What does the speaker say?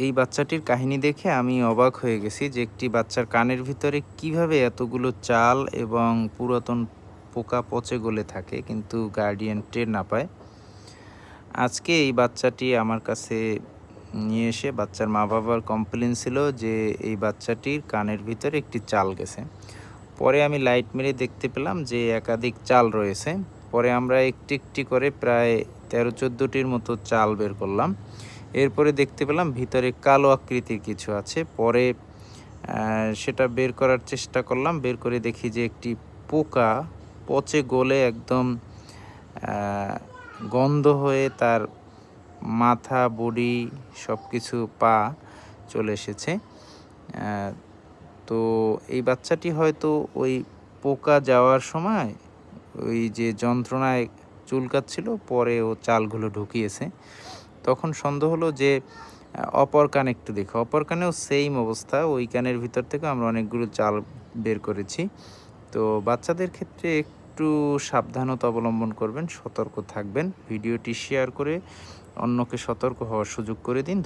এই বাচ্চাটির কাহিনী দেখে আমি অবাক হয়ে গেছি যে একটি বাচ্চার কানের ভিতরে কিভাবে এতগুলো চাল এবং পুরাতন পোকা পচে গলে থাকে কিন্তু গার্ডিয়ান টের না পায়। আজকে এই বাচ্চাটি আমার কাছে নিয়ে এসে বাচ্চার মা বাবার কমপ্লেন ছিল যে এই বাচ্চাটির কানের ভিতরে একটি চাল গেছে। পরে আমি লাইট মেরে দেখতে পেলাম যে একাধিক চাল রয়েছে। পরে আমরা একটি একটি করে প্রায় ১৩-১৪টির মতো চাল বের করলাম। এরপরে দেখতে পেলাম ভিতরে কালো আকৃতির কিছু আছে। পরে সেটা বের করার চেষ্টা করলাম। বের করে দেখি যে একটি পোকা পচে গলে একদম আ গন্ধ হয়ে তার মাথা, বডি সবকিছু পা চলে এসেছে। আ তো এই বাচ্চাটি হয়তো ওই পোকা যাওয়ার সময় ওই যে যন্ত্রণায় চুলকাচ্ছিল, পরে ও চালগুলো ঢুকিয়েছে। তখন সন্দেহ হলো যে অপর কান একটু দেখি। অপর কানেও সেইম অবস্থা। ওই কানের ভিতর থেকে আমরা অনেকগুলো চাল বের করেছি। তো বাচ্চাদের ক্ষেত্রে একটু সাবধানতা অবলম্বন করবেন, সতর্ক থাকবেন। ভিডিওটি শেয়ার করে অন্যকে সতর্ক হওয়ার সুযোগ করে দিন।